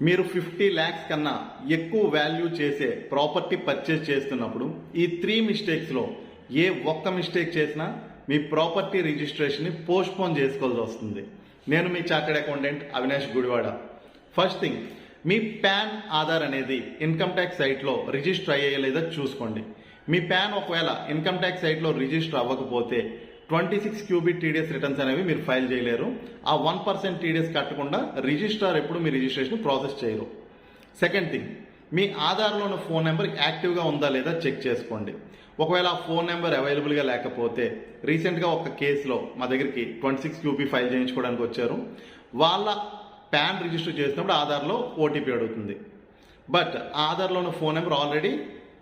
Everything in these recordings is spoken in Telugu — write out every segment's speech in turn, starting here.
మీరు 50 lakhs కన్నా ఎక్కువ వాల్యూ చేసే ప్రాపర్టీ పర్చేస్ చేస్తున్నప్పుడు ఈ 3 మిస్టేక్స్లో ఏ ఒక్క మిస్టేక్ చేసినా మీ ప్రాపర్టీ రిజిస్ట్రేషన్ని పోస్ట్పోన్ చేసుకోవాల్సి వస్తుంది. నేను మీ chartered accountant Avinash Gudivada. First thing, మీ పాన్ ఆధార్ అనేది ఇన్కమ్ ట్యాక్స్ సైట్లో రిజిస్టర్ అయ్యే లేదా చూసుకోండి. మీ పాన్ ఒకవేళ ఇన్కమ్ ట్యాక్స్ సైట్లో రిజిస్టర్ అవ్వకపోతే 26 క్యూబిక్ టీడీఎస్ రిటర్న్స్ అనేవి మీరు ఫైల్ చేయలేరు. ఆ 1% టీడీఎస్ కట్టకుండా రిజిస్ట్రార్ ఎప్పుడు మీ రిజిస్ట్రేషన్ ప్రాసెస్ చేయరు. సెకండ్ థింగ్, మీ ఆధార్లో ఉన్న ఫోన్ నెంబర్ యాక్టివ్గా ఉందా లేదా చెక్ చేసుకోండి. ఒకవేళ ఆ ఫోన్ నెంబర్ అవైలబుల్గా లేకపోతే, రీసెంట్గా ఒక కేసులో మా దగ్గరికి 26 క్యూబీ ఫైల్ చేయించుకోవడానికి వచ్చారు. వాళ్ళ పాన్ రిజిస్టర్ చేసినప్పుడు ఆధార్లో ఓటీపీ అడుగుతుంది. బట్ ఆధార్లో ఉన్న ఫోన్ నెంబర్ ఆల్రెడీ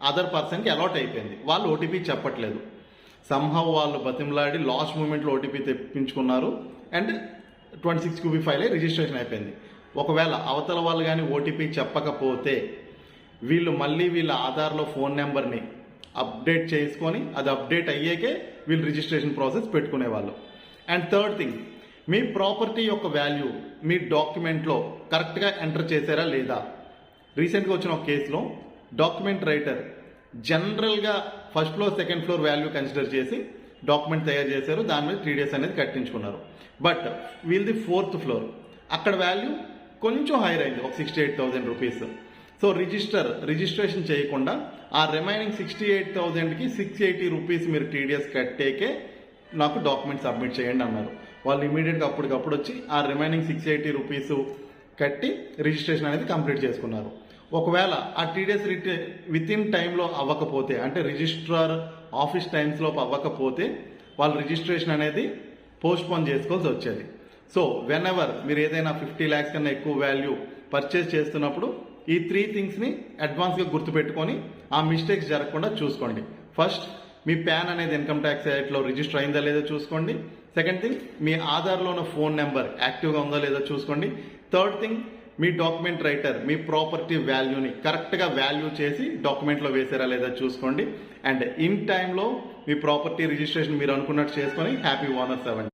అదర్ పర్సన్కి అలాట్ అయిపోయింది. వాళ్ళు ఓటీపీ చెప్పట్లేదు. సంహవ్ వాళ్ళు బతిమలాడి లాస్ట్ మూమెంట్లో ఓటీపీ తెప్పించుకున్నారు అండ్ 26 క్యూబీ ఫైల్ రిజిస్ట్రేషన్ అయిపోయింది. ఒకవేళ అవతల వాళ్ళు కానీ ఓటీపీ చెప్పకపోతే వీళ్ళు మళ్ళీ వీళ్ళ ఆధార్లో ఫోన్ నెంబర్ని అప్డేట్ చేసుకొని అది అప్డేట్ అయ్యాకే వీళ్ళు రిజిస్ట్రేషన్ ప్రాసెస్ పెట్టుకునేవాళ్ళు. అండ్ థర్డ్ థింగ్, మీ ప్రాపర్టీ యొక్క వాల్యూ మీ డాక్యుమెంట్లో కరెక్ట్గా ఎంటర్ చేశారా లేదా. రీసెంట్గా వచ్చిన ఒక కేసులో డాక్యుమెంట్ రైటర్ జనరల్గా first floor second floor value consider చేసి డాక్యుమెంట్ తయారు చేశారు. దాని మీద టీడీఎస్ అనేది కట్టించుకున్నారు. బట్ వీళ్ళది 4th ఫ్లోర్, అక్కడ వాల్యూ కొంచెం హైర్ అయింది, ఒక 68,000 రూపీస్. సో రిజిస్ట్రేషన్ చేయకుండా ఆ రిమైనింగ్ 68,000కి 680 రూపీస్ మీరు టీడీఎస్ కట్టేకే నాకు డాక్యుమెంట్ సబ్మిట్ చేయండి అన్నారు. వాళ్ళు ఇమీడియట్గా అప్పటికప్పుడు వచ్చి ఆ రిమైనింగ్ 680 రూపీస్ కట్టి రిజిస్ట్రేషన్ అనేది కంప్లీట్ చేసుకున్నారు. ఒకవేళ ఆ టీడీఎస్ విత్ ఇన్ టైంలో అవ్వకపోతే, అంటే రిజిస్ట్రార్ ఆఫీస్ టైమ్స్లో అవ్వకపోతే వాళ్ళు రిజిస్ట్రేషన్ అనేది పోస్ట్పోన్ చేసుకోవాల్సి వచ్చేది. సో వెన్ ఎవర్ మీరు ఏదైనా 50 lakhs కన్నా ఎక్కువ వాల్యూ పర్చేస్ చేస్తున్నప్పుడు ఈ 3 థింగ్స్ని అడ్వాన్స్గా గుర్తుపెట్టుకొని ఆ మిస్టేక్స్ జరగకుండా చూసుకోండి. ఫస్ట్, మీ పాన్ అనేది ఇన్కమ్ ట్యాక్స్ యాక్ట్లో రిజిస్టర్ అయిందా లేదో చూసుకోండి. సెకండ్ థింగ్, మీ ఆధార్లో ఉన్న ఫోన్ నెంబర్ యాక్టివ్గా ఉందా లేదో చూసుకోండి. థర్డ్ థింగ్, మీ డాక్యుమెంట్ రైటర్ మీ ప్రాపర్టీ వాల్యూని కరెక్ట్గా వాల్యూ చేసి డాక్యుమెంట్లో వేసారా లేదా చూసుకోండి. అండ్ ఇన్ టైంలో మీ ప్రాపర్టీ రిజిస్ట్రేషన్ మీరు అనుకున్నట్టు చేసుకొని హ్యాపీ ఓనర్స్ అవ్వండి.